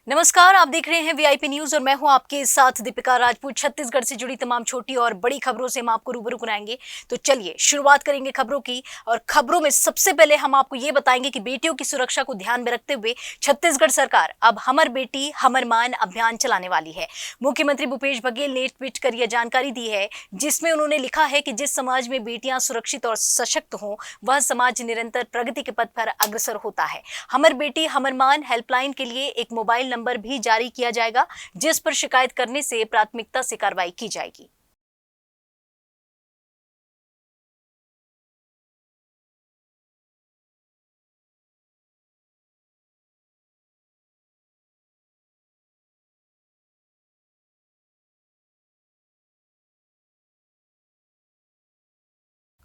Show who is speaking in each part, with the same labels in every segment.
Speaker 1: नमस्कार, आप देख रहे हैं वीआईपी न्यूज और मैं हूं आपके साथ दीपिका राजपूत। छत्तीसगढ़ से जुड़ी तमाम छोटी और बड़ी खबरों से हम आपको रूबरू कराएंगे। तो चलिए शुरुआत करेंगे खबरों की। और खबरों में सबसे पहले हम आपको ये बताएंगे कि बेटियों की सुरक्षा को ध्यान में रखते हुए छत्तीसगढ़ सरकार अब हमर बेटी हमर मान अभियान चलाने वाली है। मुख्यमंत्री भूपेश बघेल ने ट्वीट कर यह जानकारी दी है, जिसमें उन्होंने लिखा है कि जिस समाज में बेटियां सुरक्षित और सशक्त हों, वह समाज निरंतर प्रगति के पथ पर अग्रसर होता है। हमर बेटी हमर मान हेल्पलाइन के लिए एक मोबाइल नंबर भी जारी किया जाएगा, जिस पर शिकायत करने से प्राथमिकता से कार्रवाई की जाएगी।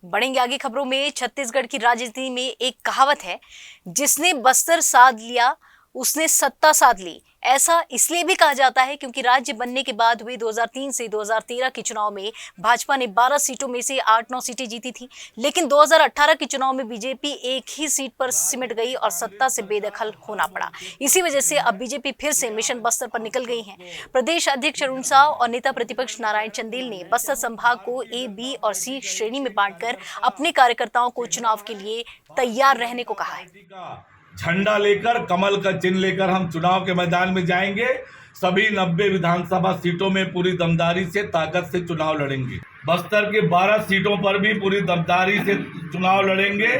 Speaker 1: बढ़ेंगे आगे खबरों में। छत्तीसगढ़ की राजनीति में एक कहावत है, जिसने बस्तर साध लिया उसने सत्ता साध ली। ऐसा इसलिए भी कहा जाता है क्योंकि राज्य बनने के बाद हुए 2003 से 2013 के चुनाव में भाजपा ने 12 सीटों में से 8-9 सीटें जीती थी, लेकिन 2018 के चुनाव में बीजेपी एक ही सीट पर सिमट गई और सत्ता से बेदखल होना पड़ा। इसी वजह से अब बीजेपी फिर से मिशन बस्तर पर निकल गई है। प्रदेश अध्यक्ष अरुण साव और नेता प्रतिपक्ष नारायण चंदेल ने बस्तर संभाग को ए, बी और सी श्रेणी में बांटकर अपने कार्यकर्ताओं को चुनाव के लिए तैयार रहने को कहा है।
Speaker 2: झंडा लेकर, कमल का चिन्ह लेकर हम चुनाव के मैदान में जाएंगे। सभी 90 विधानसभा सीटों में पूरी दमदारी से, ताकत से चुनाव लड़ेंगे। बस्तर के 12 सीटों पर भी पूरी दमदारी से चुनाव लड़ेंगे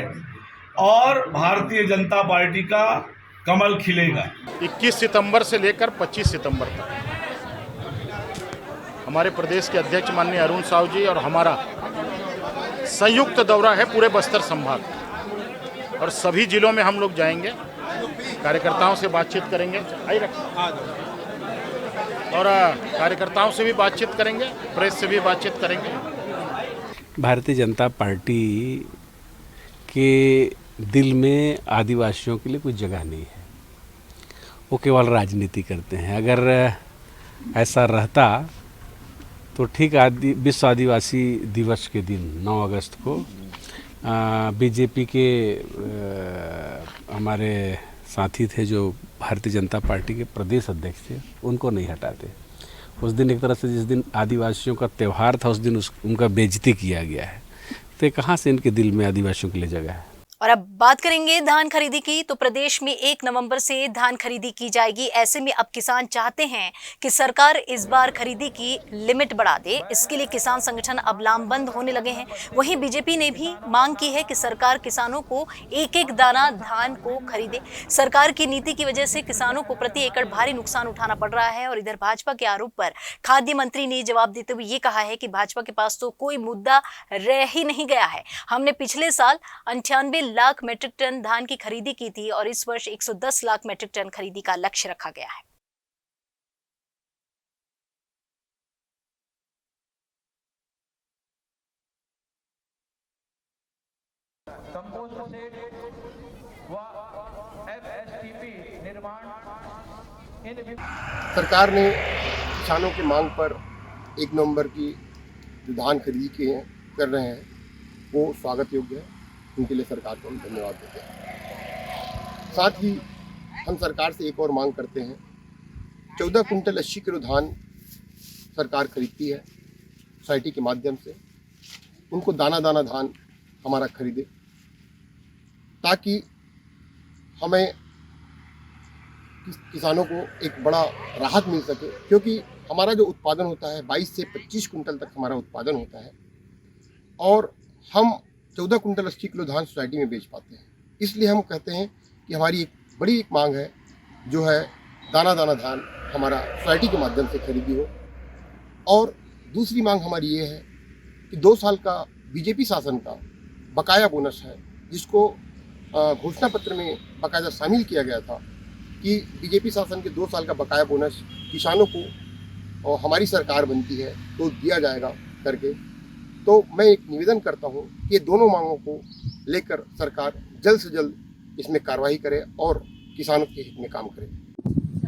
Speaker 2: और भारतीय जनता पार्टी का कमल खिलेगा।
Speaker 3: 21 सितंबर से लेकर 25 सितंबर तक हमारे प्रदेश के अध्यक्ष माननीय अरुण साव जी और हमारा संयुक्त दौरा है पूरे बस्तर संभाग और सभी जिलों में हम लोग जाएंगे, कार्यकर्ताओं से बातचीत करेंगे और कार्यकर्ताओं से भी बातचीत करेंगे, प्रेस से भी बातचीत करेंगे।
Speaker 4: भारतीय जनता पार्टी के दिल में आदिवासियों के लिए कोई जगह नहीं है। वो केवल राजनीति करते हैं। अगर ऐसा रहता तो ठीक विश्व आदिवासी दिवस के दिन 9 अगस्त को बीजेपी के हमारे साथी थे जो भारतीय जनता पार्टी के प्रदेश अध्यक्ष थे, उनको नहीं हटाते। उस दिन एक तरह से जिस दिन आदिवासियों का त्यौहार था, उस दिन उनका बेइज्जती किया गया है। तो कहाँ से इनके दिल में आदिवासियों के लिए जगह है।
Speaker 1: और अब बात करेंगे धान खरीदी की। तो प्रदेश में 1 नवंबर से धान खरीदी की जाएगी। ऐसे में अब किसान चाहते हैं कि सरकार इस बार खरीदी की लिमिट बढ़ा दे। इसके लिए किसान संगठन अब लामबंद होने लगे हैं। वहीं बीजेपी ने भी मांग की है कि सरकार किसानों को एक दाना धान को खरीदे। सरकार की नीति की वजह से किसानों को प्रति एकड़ भारी नुकसान उठाना पड़ रहा है। और इधर भाजपा के आरोप पर खाद्य मंत्री ने जवाब देते हुए ये कहा है कि भाजपा के पास तो कोई मुद्दा रह ही नहीं गया है। हमने पिछले साल 98 लाख मीट्रिक टन धान की खरीदी की थी और इस वर्ष 110 लाख मीट्रिक टन खरीदी का लक्ष्य रखा गया है।
Speaker 5: कंपोस्ट सेट व एफएसटीपी निर्माण
Speaker 6: सरकार ने किसानों की मांग पर 1 नवंबर की जो धान खरीदी कर रहे हैं वो स्वागत योग्य है। उनके लिए सरकार को हम धन्यवाद देते हैं। साथ ही हम सरकार से एक और मांग करते हैं। 14 कुंटल 80 किलो धान सरकार खरीदती है सोसाइटी के माध्यम से। उनको दाना दाना धान हमारा खरीदे ताकि हमें किसानों को एक बड़ा राहत मिल सके, क्योंकि हमारा जो उत्पादन होता है 22 से 25 कुंटल तक हमारा उत्पादन होता है और हम 14 कुंटल 80 किलो धान सोसाइटी में बेच पाते हैं। इसलिए हम कहते हैं कि हमारी एक बड़ी मांग है जो है दाना दाना धान हमारा सोसाइटी के माध्यम से खरीदी हो। और दूसरी मांग हमारी ये है कि 2 साल का बीजेपी शासन का बकाया बोनस है, जिसको घोषणा पत्र में बाकायदा शामिल किया गया था कि बीजेपी शासन के 2 साल का बकाया बोनस किसानों को और हमारी सरकार बनती है तो दिया जाएगा करके। तो मैं एक निवेदन करता हूं कि ये दोनों मांगों को लेकर सरकार जल्द से जल्द इसमें कार्रवाई करे और किसानों के हित में काम करे।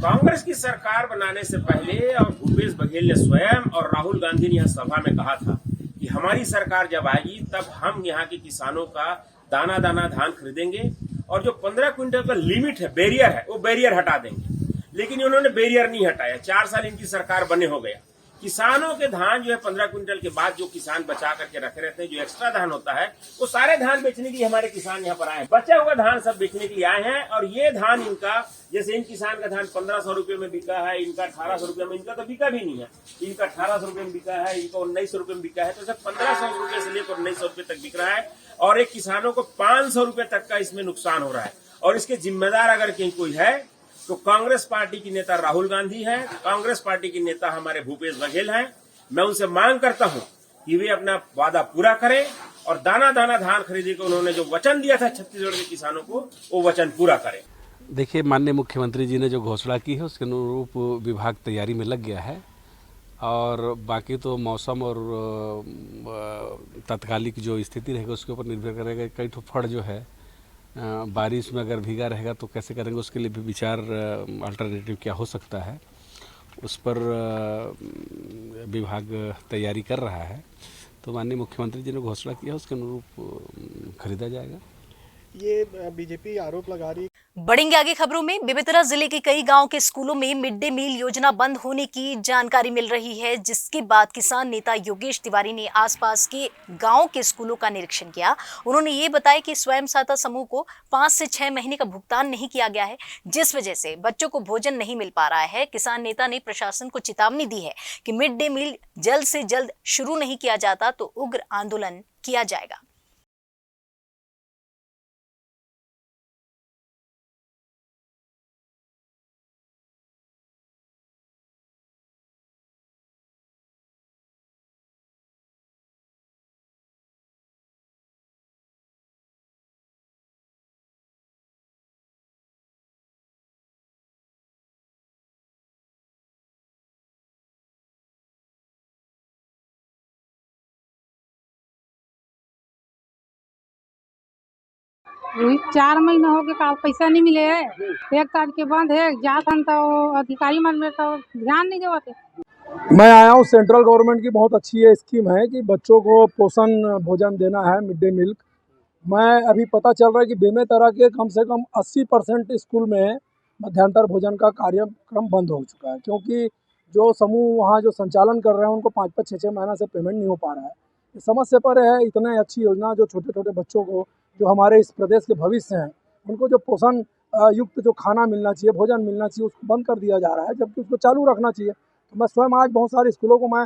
Speaker 7: कांग्रेस की सरकार बनाने से पहले और भूपेश बघेल ने स्वयं और राहुल गांधी ने यह सभा में कहा था कि हमारी सरकार जब आएगी तब हम यहाँ के किसानों का दाना दाना धान खरीदेंगे और जो 15 क्विंटल का लिमिट है, बैरियर है, वो बैरियर हटा देंगे। लेकिन उन्होंने बैरियर नहीं हटाया। 4 साल इनकी सरकार बने हो गया। किसानों के धान जो है 15 क्विंटल के बाद जो किसान बचा करके रखे रहते हैं, जो एक्स्ट्रा धान होता है, वो सारे धान बेचने के लिए हमारे किसान यहाँ पर आए हैं। बचा हुआ धान सब बेचने के लिए आए हैं। और ये धान इनका, जैसे इन किसान का धान 1500 रुपये में बिका है, इनका 1800 रुपये में, इनका तो बिका भी नहीं है, इनका 1800 रुपये में बिका है, इनका 1900 रुपये में बिका है। तो सब 1500 रुपये से लेकर 1900 रुपये तक बिक रहा है और एक किसानों को 500 रुपये तक का इसमें नुकसान हो रहा है। और इसके जिम्मेदार अगर कहीं कोई है तो कांग्रेस पार्टी की नेता राहुल गांधी है, कांग्रेस पार्टी की नेता हमारे भूपेश बघेल हैं। मैं उनसे मांग करता हूं कि वे अपना वादा पूरा करें और दाना दाना धान खरीदने को उन्होंने जो वचन दिया था छत्तीसगढ़ के किसानों को, वो वचन पूरा करें।
Speaker 4: देखिए, माननीय मुख्यमंत्री जी ने जो घोषणा की है उसके अनुरूप विभाग तैयारी में लग गया है और बाकी तो मौसम और तात्कालिक जो स्थिति रहेगी उसके ऊपर निर्भर करेगा। कई ठो फड़ जो है बारिश में अगर भीगा रहेगा तो कैसे करेंगे, उसके लिए भी विचार अल्टरनेटिव क्या हो सकता है, उस पर विभाग तैयारी कर रहा है। तो माननीय मुख्यमंत्री जी ने घोषणा किया उसके अनुरूप खरीदा जाएगा।
Speaker 8: ये बीजेपी आरोप लगा रही।
Speaker 1: बढ़ेंगे आगे खबरों में। बेमेतरा जिले के कई गांव के स्कूलों में मिड डे मील योजना बंद होने की जानकारी मिल रही है, जिसके बाद किसान नेता योगेश तिवारी ने आसपास के गांव के स्कूलों का निरीक्षण किया। उन्होंने ये बताया कि स्वयं सहायता समूह को 5 से 6 महीने का भुगतान नहीं किया गया है, जिस वजह से बच्चों को भोजन नहीं मिल पा रहा है। किसान नेता ने प्रशासन को चेतावनी दी है कि मिड डे मील जल्द से जल्द शुरू नहीं किया जाता तो उग्र आंदोलन किया जाएगा।
Speaker 9: वही 4 महीना हो गए का पैसा नहीं मिले है। 1 तारीख के बंद है, जात हन तो अधिकारी मन में तो ध्यान नहीं देवते।
Speaker 8: मैं आया हूँ, सेंट्रल गवर्नमेंट की बहुत अच्छी ये स्कीम है कि बच्चों को पोषण भोजन देना है, मिड डे मील। मैं अभी पता चल रहा है कि बेमेतरा के कम से कम 80% स्कूल में मध्यांतर भोजन का कार्यक्रम बंद हो चुका है, क्योंकि जो समूह वहाँ जो संचालन कर रहे हैं उनको 5-5, 6-6 महीना से पेमेंट नहीं हो पा रहा है। इस समस्या पर है इतने अच्छी योजना जो छोटे छोटे बच्चों को, जो हमारे इस प्रदेश के भविष्य हैं, उनको जो पोषण युक्त जो खाना मिलना चाहिए, भोजन मिलना चाहिए, उसको बंद कर दिया जा रहा है, जबकि उसको चालू रखना चाहिए। तो मैं स्वयं आज बहुत सारे स्कूलों को मैं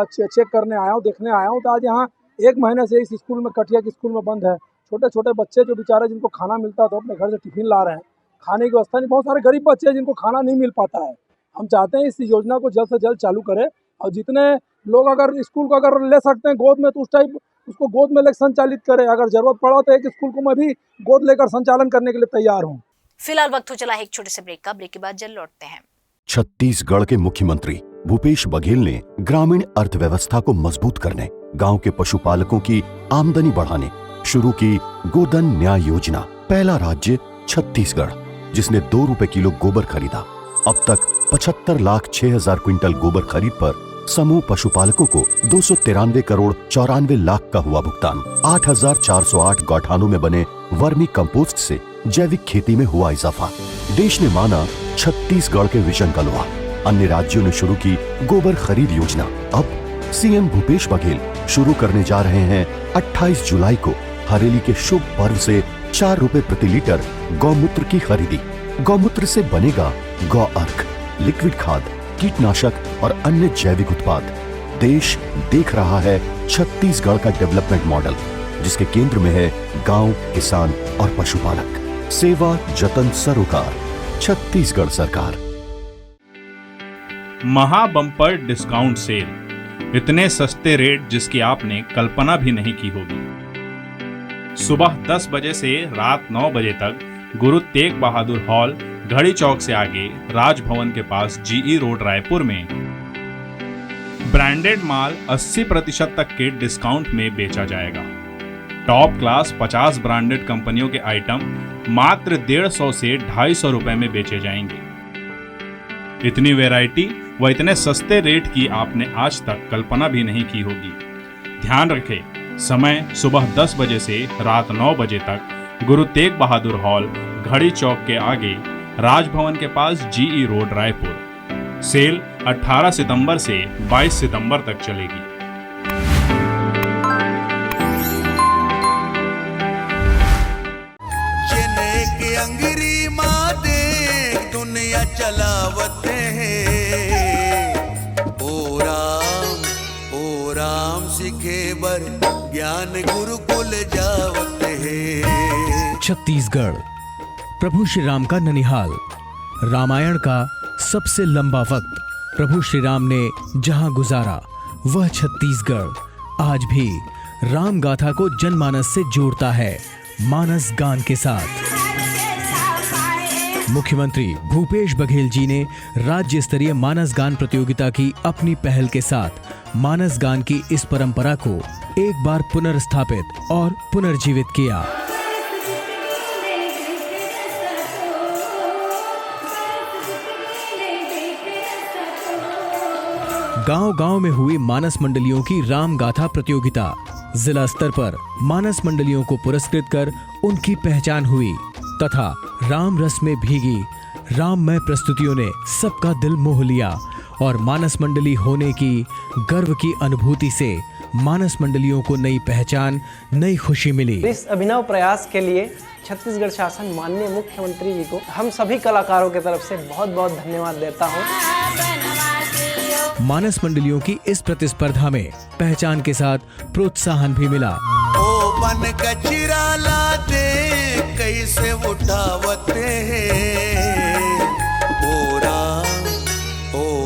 Speaker 8: चेक करने आया हूँ, देखने आया हूँ। तो आज यहाँ 1 महीने से इस स्कूल में, कटिया के स्कूल में बंद है। छोटे छोटे बच्चे जो बेचारे जिनको खाना मिलता तो अपने घर से टिफिन ला रहे हैं, खाने की व्यवस्था नहीं। बहुत सारे गरीब बच्चे हैं जिनको खाना नहीं मिल पाता है। हम चाहते हैं इस योजना को जल्द से जल्द चालू करें और जितने लोग अगर स्कूल को अगर ले सकते हैं गोद में तो उस टाइप उसको गोद में लेकर संचालित करें। अगर जरूरत पड़ा तो एक स्कूल को मैं भी गोद लेकर संचालन करने के लिए तैयार हूँ।
Speaker 1: फिलहाल वक्त हो चला है एक छोटे से ब्रेक का। ब्रेक के बाद जल्द लौटते हैं।
Speaker 10: छत्तीसगढ़ के मुख्यमंत्री भूपेश बघेल ने ग्रामीण अर्थव्यवस्था को मजबूत करने, गांव के पशुपालकों की आमदनी बढ़ाने शुरू की गोधन न्याय योजना। पहला राज्य छत्तीसगढ़ जिसने 2 रुपए किलो गोबर खरीदा। अब तक 75,06,000 क्विंटल गोबर खरीद पर समूह पशुपालकों को 293 करोड़ 94 लाख का हुआ भुगतान। 8,408 गौठानों में बने वर्मी कंपोस्ट से जैविक खेती में हुआ इजाफा। देश ने माना छत्तीसगढ़ के विजन का लोहा। अन्य राज्यों ने शुरू की गोबर खरीद योजना। अब सीएम भूपेश बघेल शुरू करने जा रहे हैं 28 जुलाई को हरेली के शुभ पर्व से 4 रुपए प्रति लीटर गौमूत्र की खरीदी। गौमूत्र से बनेगा गौ अर्क, लिक्विड खाद, कीटनाशक और अन्य जैविक उत्पाद। देश देख रहा है छत्तीसगढ़ का डेवलपमेंट मॉडल, जिसके केंद्र में है गांव, किसान और पशुपालक। सेवा जतन सरोकार, छत्तीसगढ़ सरकार।
Speaker 11: महा बम्पर डिस्काउंट सेल, इतने सस्ते रेट जिसकी आपने कल्पना भी नहीं की होगी। सुबह 10 बजे से रात 9 बजे तक गुरु तेग बहादुर हॉल, घड़ी चौक से आगे, राजभवन के पास, जीई रोड, रायपुर में ब्रांडेड माल 80% तक के डिस्काउंट में बेचा जाएगा। टॉप क्लास 50 ब्रांडेड कंपनियों के आइटम मात्र 150 से 250 रुपए में बेचे जाएंगे। इतनी वैरायटी व इतने सस्ते रेट की आपने आज तक कल्पना भी नहीं की होगी। ध्यान रखें, समय सुबह 10 बजे से रात 9 बजे तक गुरु तेग बहादुर हॉल, घड़ी चौक के आगे, राजभवन के पास, GE रोड, रायपुर। सेल 18 सितंबर से 22 सितंबर तक चलेगी।
Speaker 12: अंग्री माँ दे दुनिया चलावते हैं। ओ राम सिखे बर ज्ञान गुरुकुल जावते हैं।
Speaker 13: छत्तीसगढ़ प्रभु श्री राम का ननिहाल। रामायण का सबसे लंबा वक्त प्रभु श्री राम ने जहां गुजारा, वह छत्तीसगढ़ आज भी राम गाथा को जनमानस से जोड़ता है, मानस गान के साथ। मुख्यमंत्री भूपेश बघेल जी ने राज्य स्तरीय मानस गान प्रतियोगिता की अपनी पहल के साथ मानस गान की इस परंपरा को एक बार पुनर्स्थापित और पुनर्जीवित किया। गांव-गांव में हुई मानस मंडलियों की राम गाथा प्रतियोगिता। जिला स्तर पर मानस मंडलियों को पुरस्कृत कर उनकी पहचान हुई तथा राम रस में भीगी राममय प्रस्तुतियों ने सबका दिल मोह लिया और मानस मंडली होने की गर्व की अनुभूति से मानस मंडलियों को नई पहचान, नई खुशी मिली।
Speaker 14: इस अभिनव प्रयास के लिए छत्तीसगढ़ शासन माननीय मुख्यमंत्री जी को हम सभी कलाकारों की तरफ से बहुत बहुत धन्यवाद देता हूँ।
Speaker 13: मानस मंडलियों की इस प्रतिस्पर्धा में पहचान के साथ प्रोत्साहन भी मिला।
Speaker 12: ओ बन कचरा लाते कैसे उठावते हैं। ओ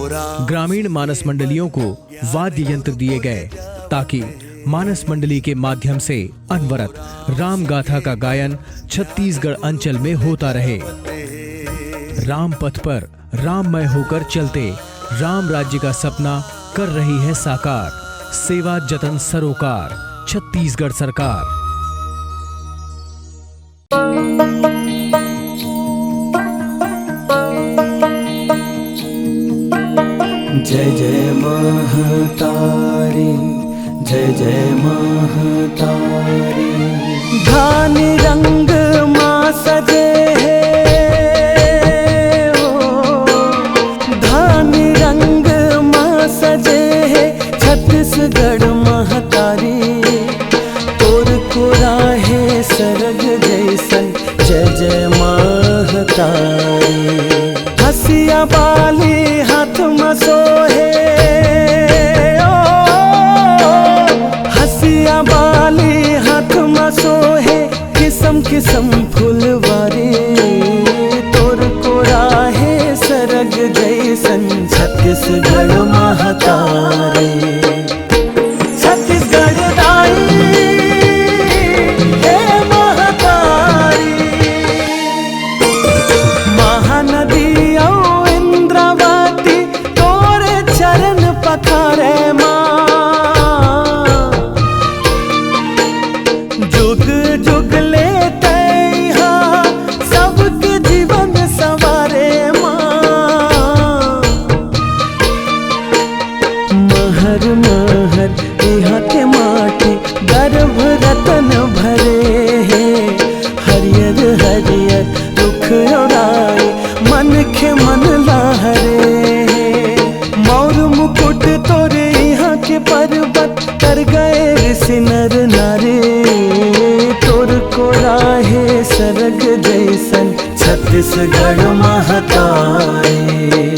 Speaker 12: राम
Speaker 13: ग्रामीण मानस मंडलियों को वाद्य यंत्र दिए गए ताकि मानस मंडली के माध्यम से अनवरत राम गाथा का गायन छत्तीसगढ़ अंचल में होता रहे। राम पथ पर राममय होकर चलते राम राज्य का सपना कर रही है साकार। सेवा जतन सरोकार, छत्तीसगढ़ सरकार।
Speaker 15: जय जय महतारी, जय जय महतारी। धान रंग माँ सजे छत्तीसगढ़ महतारी। तोर को राहे सरग जैसन, जय जय महतारी। हसिया बाली हाथ में सोहे, हसिया बाली हाथ में सोहे, किस्म किस्म फुलवारी। तोर को राहे सरग जैसन, छत्तीसगढ़ महतारी। छत्तीसगढ़ महतारी,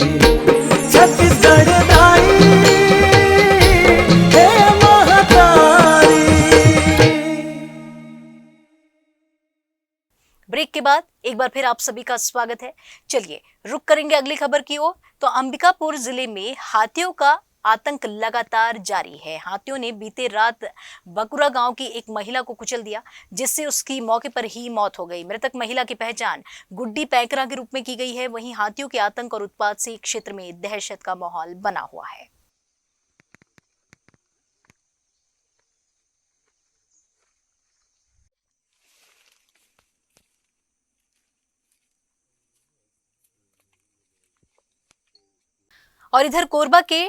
Speaker 15: छत्तीसगढ़ दाई हे महतारी।
Speaker 1: ब्रेक के बाद एक बार फिर आप सभी का स्वागत है। चलिए रुक करेंगे अगली खबर की ओर। तो अंबिकापुर जिले में हाथियों का आतंक लगातार जारी है। हाथियों ने बीते रात बकुरा गांव की एक महिला को कुचल दिया, जिससे उसकी मौके पर ही मौत हो गई। मृतक महिला की पहचान गुड्डी पैकरा के रूप में की गई है। वहीं हाथियों के आतंक और उत्पात से क्षेत्र में दहशत का माहौल बना हुआ है। और इधर कोरबा के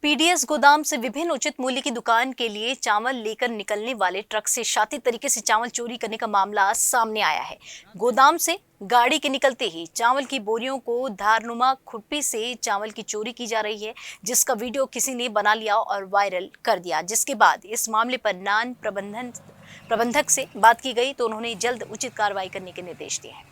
Speaker 1: पीडीएस गोदाम से विभिन्न उचित मूल्य की दुकान के लिए चावल लेकर निकलने वाले ट्रक से शातित तरीके से चावल चोरी करने का मामला सामने आया है। गोदाम से गाड़ी के निकलते ही चावल की बोरियों को धारनुमा खुरपी से चावल की चोरी की जा रही है, जिसका वीडियो किसी ने बना लिया और वायरल कर दिया। जिसके बाद इस मामले पर नान प्रबंधक से बात की गई तो उन्होंने जल्द उचित कार्रवाई करने के निर्देश दिए हैं।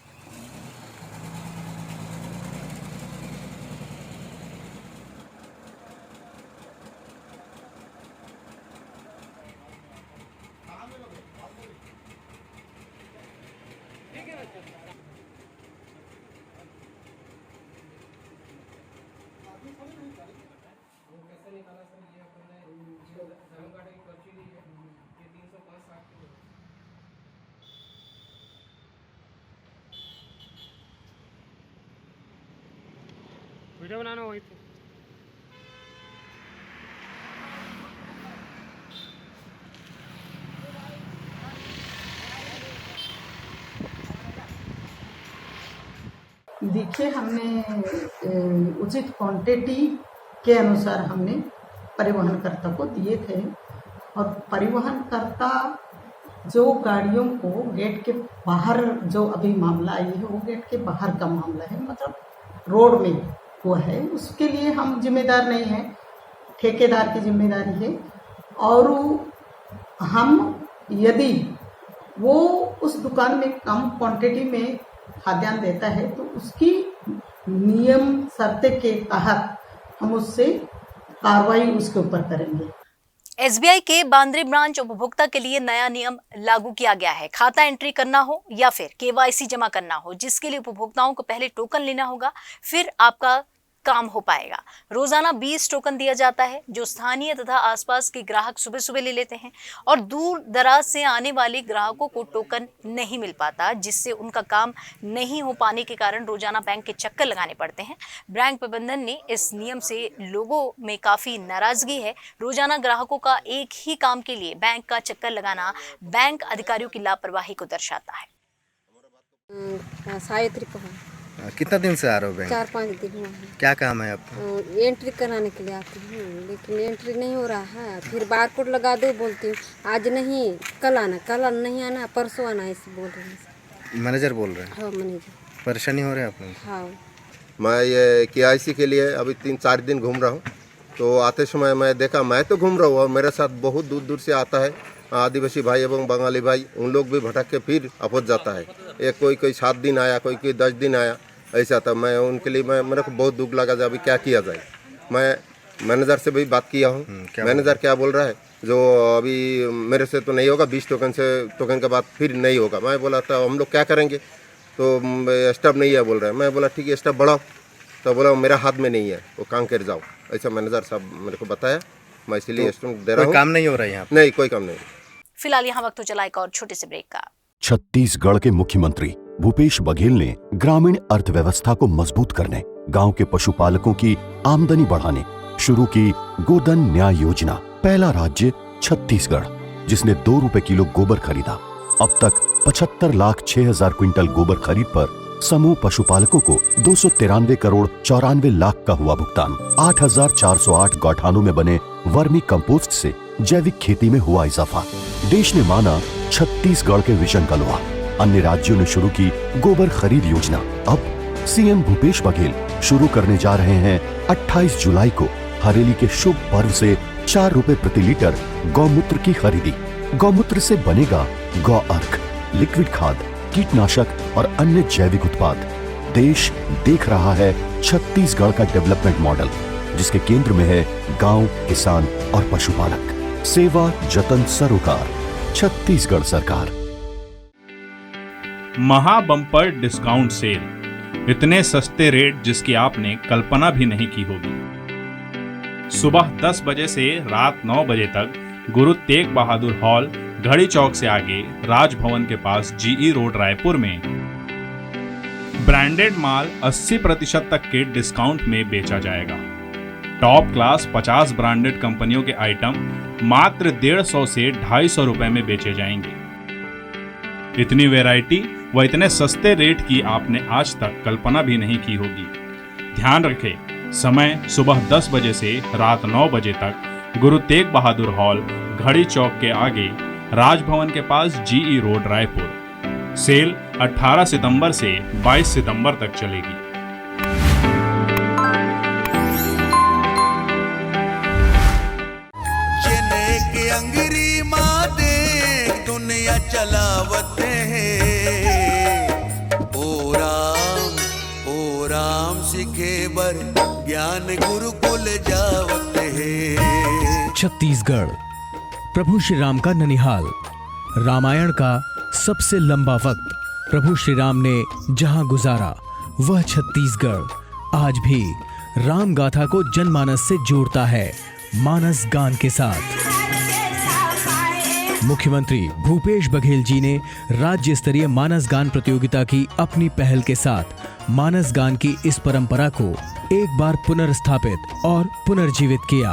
Speaker 16: वीडियो बनाना वही पे।
Speaker 17: देखिए, हमने उचित क्वांटिटी के अनुसार हमने परिवहनकर्ता को दिए थे और परिवहनकर्ता जो गाड़ियों को गेट के बाहर, जो अभी मामला आई है वो गेट के बाहर का मामला है, मतलब रोड में हुआ है, उसके लिए हम जिम्मेदार नहीं हैं, ठेकेदार की जिम्मेदारी है। और हम यदि वो उस दुकान में कम क्वांटिटी में खाद्यान्न देता है तो उसकी नियम शर्तें के तहत हम उससे कार्रवाई उसके ऊपर करेंगे।
Speaker 1: एसबीआई के बांद्रे ब्रांच उपभोक्ता के लिए नया नियम लागू किया गया है। खाता एंट्री करना हो या फिर केवाईसी जमा करना हो, जिसके लिए उपभोक्ताओं को पहले टोकन लेना होगा, फिर आपका काम हो पाएगा। रोजाना 20 टोकन दिया जाता है, जो स्थानीय तथा आसपास के ग्राहक सुबह सुबह ले लेते हैं और दूर दराज से आने वाले ग्राहकों को टोकन नहीं मिल पाता, जिससे उनका काम नहीं हो पाने के कारण रोजाना बैंक के चक्कर लगाने पड़ते हैं। बैंक प्रबंधन ने इस नियम से लोगों में काफी नाराजगी है। रोजाना ग्राहकों का एक ही काम के लिए बैंक का चक्कर लगाना बैंक अधिकारियों की लापरवाही को दर्शाता है।
Speaker 18: सावित्री को
Speaker 19: कितना दिन से आ रहे हो बैंक?
Speaker 18: 4-5 दिन हुआ है।
Speaker 19: क्या काम है आपका?
Speaker 18: एंट्री कराने के लिए आती हूँ, लेकिन एंट्री नहीं हो रहा है। फिर बारकोड लगा दो बोलती हूँ, आज नहीं कल आना नहीं आना, परसों आना, ऐसे बोल रहे हैं।
Speaker 19: मैनेजर बोल रहे हैं?
Speaker 18: हाँ, मैनेजर।
Speaker 19: परेशानी हो रही है आप लोग?
Speaker 18: हाँ।
Speaker 20: मैं ये KYC के लिए अभी 3-4 दिन घूम रहा हूँ, तो आते समय मैं देखा, मैं तो घूम रहा हूँ और मेरे साथ बहुत दूर दूर से आता है आदिवासी भाई एवं बंगाली भाई, उन लोग भी भटक के फिर अपोज जाता है। एक कोई 7 दिन आया, कोई 10 दिन आया, ऐसा था। मैं उनके लिए मेरे को बहुत दुख लगा, अभी क्या किया जाए। मैं मैनेजर से भी बात किया हूँ, मैनेजर क्या बोल रहा है, जो अभी मेरे से तो नहीं होगा, 20 टोकन के बाद फिर नहीं होगा। मैं बोला था हम लोग क्या करेंगे, तो स्टाफ नहीं है बोल रहे हैं। मैं बोला ठीक है स्टाफ बढ़ाओ, तो बोला मेरा हाथ में नहीं है, वो काम कर जाओ, ऐसा मैनेजर साहब मेरे को बताया। मैं इसीलिए स्टाफ दे रहा हूँ।
Speaker 19: काम नहीं हो रहा है यहाँ?
Speaker 20: नहीं, कोई काम नहीं।
Speaker 1: फिलहाल यहाँ वक्त हो चला एक और छोटे से ब्रेक का।
Speaker 10: छत्तीसगढ़ के मुख्यमंत्री भूपेश बघेल ने ग्रामीण अर्थव्यवस्था को मजबूत करने, गांव के पशुपालकों की आमदनी बढ़ाने शुरू की गोधन न्याय योजना। पहला राज्य छत्तीसगढ़, जिसने 2 रुपए किलो गोबर खरीदा। अब तक 75,06,000 क्विंटल गोबर खरीद पर समूह पशुपालकों को 293 करोड़ 94 लाख का हुआ भुगतान। 8,408 गौठानों में बने वर्मी कंपोस्ट से जैविक खेती में हुआ इजाफा। देश ने माना छत्तीसगढ़ के विजन का लोहा। अन्य राज्यों ने शुरू की गोबर खरीद योजना। अब सीएम भूपेश बघेल शुरू करने जा रहे हैं 28 जुलाई को हरेली के शुभ पर्व से 4 रुपए प्रति लीटर गौमूत्र की खरीदी। गौमूत्र से बनेगा गौ अर्क, लिक्विड खाद, कीटनाशक और अन्य जैविक उत्पाद। देश देख रहा है छत्तीसगढ़ का डेवलपमेंट मॉडल, जिसके केंद्र में है गांव, किसान और पशुपालक। सेवा जतन सरोकार, छत्तीसगढ़ सरकार।
Speaker 11: महा बम्पर डिस्काउंट सेल, इतने सस्ते रेट जिसकी आपने कल्पना भी नहीं की होगी। सुबह 10 बजे से रात 9 बजे तक गुरु तेग बहादुर हॉल, घड़ी चौक से आगे, राजभवन के पास, GE रोड, रायपुर में ब्रांडेड माल 80% तक के डिस्काउंट में बेचा जाएगा। टॉप क्लास 50 ब्रांडेड कंपनियों के आइटम मात्र 150 से 250 रुपए में बेचे जाएंगे। इतनी वैरायटी व इतने सस्ते रेट की आपने आज तक कल्पना भी नहीं की होगी। ध्यान रखें, समय सुबह 10 बजे से रात 9 बजे तक गुरु तेग बहादुर हॉल, घड़ी चौक के आगे, राजभवन के पास, जीई रोड, रायपुर। सेल 18 सितंबर से 22 सितंबर तक चलेगी।
Speaker 12: के अंगरी माँ देख दुनिया चलावते हैं। ओ राम सिखे बर ज्ञान गुरुकुल जावते हैं।
Speaker 13: छत्तीसगढ़ प्रभु श्री राम का ननिहाल। रामायण का सबसे लंबा वक्त प्रभु श्री राम ने जहां गुजारा, वह छत्तीसगढ़ आज भी राम गाथा को जनमानस से जोड़ता है, मानस गान के साथ। मुख्यमंत्री भूपेश बघेल जी ने राज्य स्तरीय मानस गान प्रतियोगिता की अपनी पहल के साथ मानस गान की इस परंपरा को एक बार पुनर्स्थापित और पुनर्जीवित किया।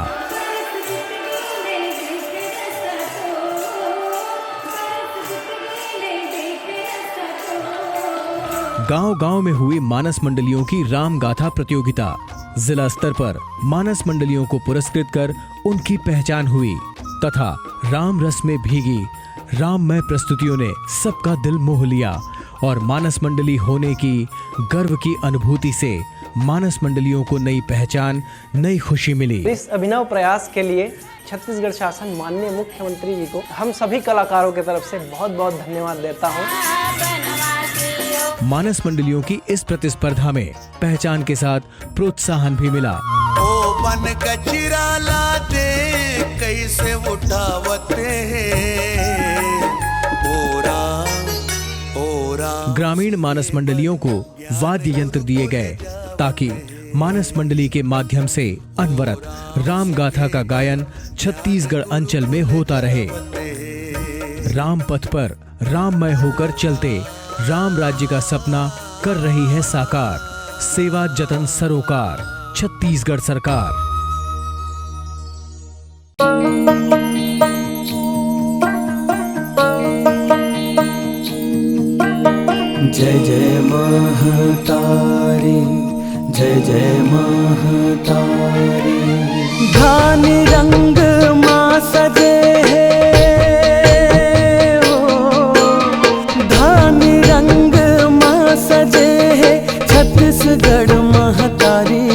Speaker 13: गांव-गांव में हुई मानस मंडलियों की राम गाथा प्रतियोगिता। जिला स्तर पर मानस मंडलियों को पुरस्कृत कर उनकी पहचान हुई तथा राम रस में भीगी राममय प्रस्तुतियों ने सबका दिल मोह लिया और मानस मंडली होने की गर्व की अनुभूति से मानस मंडलियों को नई पहचान, नई खुशी मिली।
Speaker 14: इस अभिनव प्रयास के लिए छत्तीसगढ़ शासन माननीय मुख्यमंत्री जी को हम सभी कलाकारों की तरफ से बहुत बहुत धन्यवाद देता हूँ।
Speaker 13: मानस मंडलियों की इस प्रतिस्पर्धा में पहचान के साथ प्रोत्साहन भी मिला।
Speaker 12: ओ बन कचरा लाते कैसे उठावते हैं। ओ राम
Speaker 13: ग्रामीण मानस मंडलियों को वाद्य यंत्र दिए गए ताकि मानस मंडली के माध्यम से अनवरत राम गाथा का गायन छत्तीसगढ़ अंचल में होता रहे। राम पथ पर राममय होकर चलते राम राज्य का सपना कर रही है साकार। सेवा जतन सरोकार, छत्तीसगढ़ सरकार।
Speaker 15: जय जय महतारी, जय जय महतारी। धान रंग माँ सजे छत्तीसगढ़ महतारी।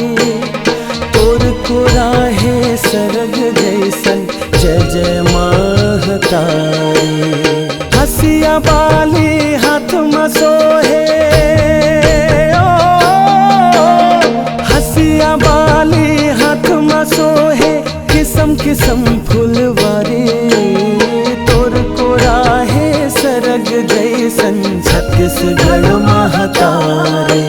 Speaker 15: तोर को राहे सरग जैसन, जय जय महतारी। हसिया बाली हाथ में सोहे, हसिया बाली हाथ में सोहे, किस्म किस्म फुलवारी। तोर को राहे सरग जैसन, छत्तीसगढ़ महतारी।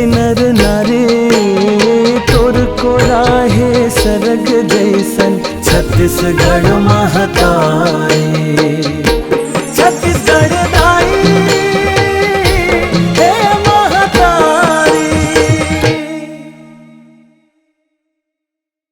Speaker 15: नर नारे तोर को राहे सरग जैसन, छत्तीसगढ़ महतारी। छत्तीसगढ़ दाई हे महतारी।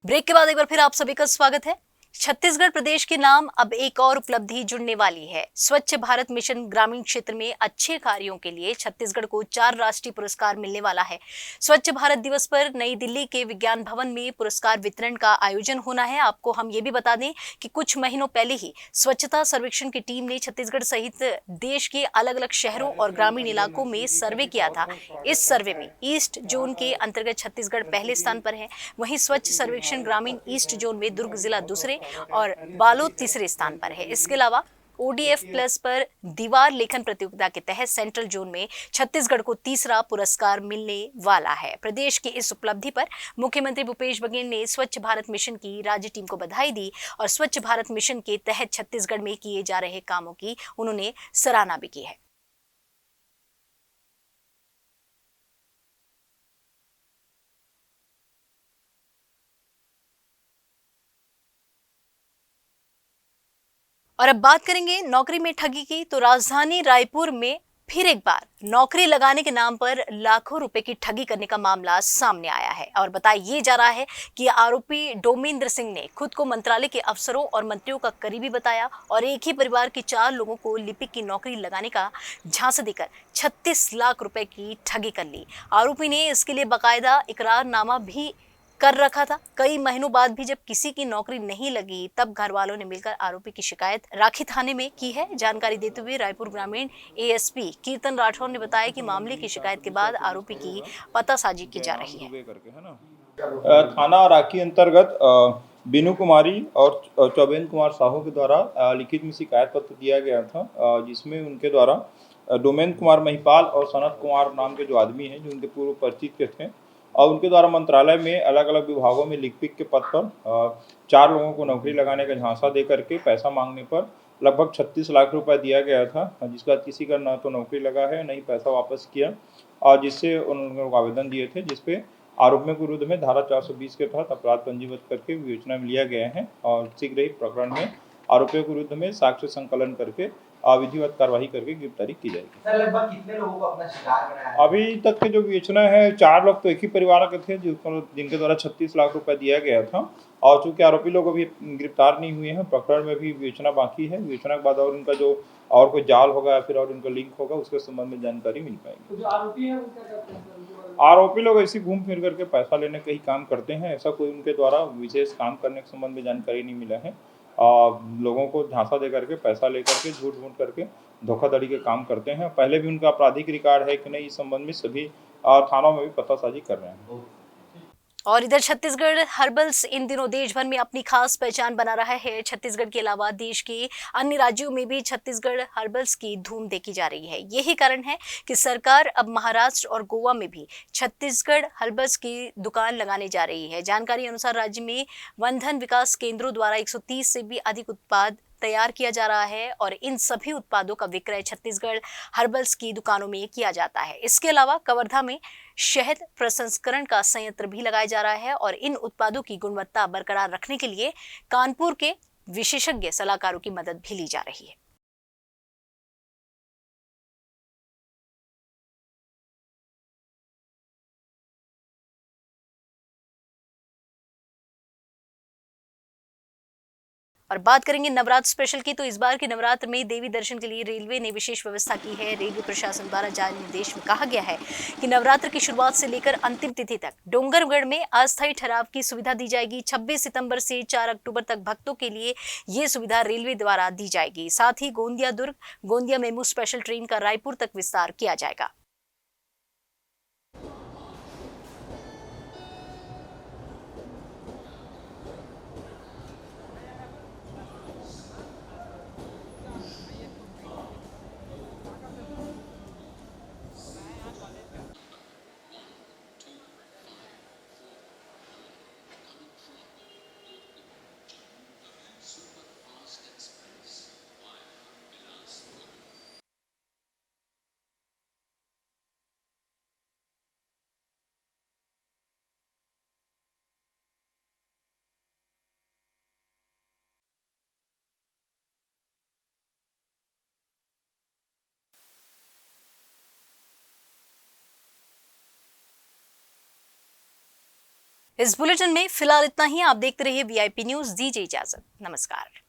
Speaker 1: ब्रेक के बाद एक बार फिर आप सभी का स्वागत है। छत्तीसगढ़ प्रदेश के नाम अब एक और उपलब्धि जुड़ने वाली है। स्वच्छ भारत मिशन ग्रामीण क्षेत्र में अच्छे कार्यों के लिए छत्तीसगढ़ को 4 राष्ट्रीय पुरस्कार मिलने वाला है। स्वच्छ भारत दिवस पर नई दिल्ली के विज्ञान भवन में पुरस्कार वितरण का आयोजन होना है। आपको हम ये भी बता दें कि कुछ महीनों पहले ही स्वच्छता सर्वेक्षण की टीम ने छत्तीसगढ़ सहित देश के अलग अलग शहरों और ग्रामीण इलाकों में सर्वे किया था। इस सर्वे में ईस्ट जोन के अंतर्गत छत्तीसगढ़ पहले स्थान पर है। वहीं स्वच्छ सर्वेक्षण ग्रामीण ईस्ट जोन में दुर्ग जिला दूसरे और बालोद तीसरे स्थान पर है। इसके अलावा ODF प्लस पर दीवार लेखन प्रतियोगिता के तहत सेंट्रल जोन में छत्तीसगढ़ को तीसरा पुरस्कार मिलने वाला है। प्रदेश की इस उपलब्धि पर मुख्यमंत्री भूपेश बघेल ने स्वच्छ भारत मिशन की राज्य टीम को बधाई दी और स्वच्छ भारत मिशन के तहत छत्तीसगढ़ में किए जा रहे कामों की उन्होंने सराहना भी की है। और अब बात करेंगे नौकरी में ठगी की। तो राजधानी रायपुर में फिर एक बार नौकरी लगाने के नाम पर लाखों रुपए की ठगी करने का मामला सामने आया है और बताया ये जा रहा है कि आरोपी डोमेंद्र सिंह ने खुद को मंत्रालय के अफसरों और मंत्रियों का करीबी बताया और एक ही परिवार के 4 लोगों को लिपिक की नौकरी लगाने का झांसा देकर 36 लाख रुपए की ठगी कर ली। आरोपी ने इसके लिए बाकायदा इकरारनामा भी कर रखा था। कई महीनों बाद भी जब किसी की नौकरी नहीं लगी तब घर वालों ने मिलकर आरोपी की शिकायत राखी थाने में की है। जानकारी देते हुए रायपुर ग्रामीण ASP कीर्तन राठौर ने बताया कि मामले की शिकायत के बाद आरोपी की पतासाजी की जा रही है।
Speaker 21: थाना राखी अंतर्गत बीनू कुमारी और चौबेंद्र कुमार साहू के द्वारा लिखित में शिकायत पत्र दिया गया था, जिसमें उनके द्वारा डोमेंद्र कुमार महिपाल और सनत कुमार नाम के जो आदमी हैं जो उनके पूर्व परिचित के थे और उनके द्वारा मंत्रालय में अलग अलग विभागों में लिपिक के पद पर 4 लोगों को नौकरी लगाने का झांसा दे करके पैसा मांगने पर लगभग 36 लाख रुपए दिया गया था, जिसके बाद किसी का न तो नौकरी लगा है न ही पैसा वापस किया और जिससे उन्होंने आवेदन दिए थे जिसपे आरोपियों के विरुद्ध में धारा 420 के तहत अपराध पंजीबद्ध करके विवेचना में लिया गया है और शीघ्र ही प्रकरण में आरोपियों के विरुद्ध में साक्ष्य संकलन करके विधिवत कार्रवाई करके गिरफ्तारी की जाएगी।
Speaker 22: सर लगभग कितने लोगों को अपना शिकार बनाया है?
Speaker 21: अभी तक के जो विवेचना है 4 लोग तो एक ही परिवार के थे जिनके द्वारा 36 लाख रुपए दिया गया था और चूंकि आरोपी लोग अभी गिरफ्तार नहीं हुए हैं, प्रकरण में भी विवेचना बाकी है। विवेचना के बाद और उनका जो और कोई जाल होगा या फिर और उनका लिंक होगा उसके संबंध में जानकारी मिल पाएगी।
Speaker 22: जो आरोपी है वो क्या करते हैं?
Speaker 21: आरोपी लोग ऐसे घूम फिर करके पैसा लेने का ही काम करते हैं, ऐसा कोई उनके द्वारा विशेष काम करने के संबंध में जानकारी नहीं मिला है। लोगों को झांसा दे करके पैसा लेकर के झूठ मूठ करके धोखाधड़ी के काम करते हैं। पहले भी उनका आपराधिक रिकॉर्ड है कि नहीं इस संबंध में सभी थानों में भी पतासाजी कर रहे हैं।
Speaker 1: और इधर छत्तीसगढ़ हर्बल्स इन दिनों देश भर में अपनी खास पहचान बना रहा है। छत्तीसगढ़ के अलावा देश के अन्य राज्यों में भी छत्तीसगढ़ हर्बल्स की धूम देखी जा रही है। यही कारण है कि सरकार अब महाराष्ट्र और गोवा में भी छत्तीसगढ़ हर्बल्स की दुकान लगाने जा रही है। जानकारी अनुसार राज्य में वनधन विकास केंद्रों द्वारा 130 से भी अधिक उत्पाद तैयार किया जा रहा है और इन सभी उत्पादों का विक्रय छत्तीसगढ़ हर्बल्स की दुकानों में किया जाता है। इसके अलावा कवर्धा में शहद प्रसंस्करण का संयंत्र भी लगाया जा रहा है और इन उत्पादों की गुणवत्ता बरकरार रखने के लिए कानपुर के विशेषज्ञ सलाहकारों की मदद भी ली जा रही है। और बात करेंगे नवरात्र स्पेशल की। तो इस बार के नवरात्र में देवी दर्शन के लिए रेलवे ने विशेष व्यवस्था की है। रेलवे प्रशासन द्वारा जारी निर्देश में कहा गया है कि नवरात्र की शुरुआत से लेकर अंतिम तिथि तक डोंगरगढ़ में अस्थायी ठहराव की सुविधा दी जाएगी। 26 सितंबर से 4 अक्टूबर तक भक्तों के लिए ये सुविधा रेलवे द्वारा दी जाएगी। साथ ही Gondia Durg Gondia MEMU special train का रायपुर तक विस्तार किया जाएगा। इस बुलेटिन में फिलहाल इतना ही। आप देखते रहिए VIP न्यूज। दीजिए इजाजत। नमस्कार।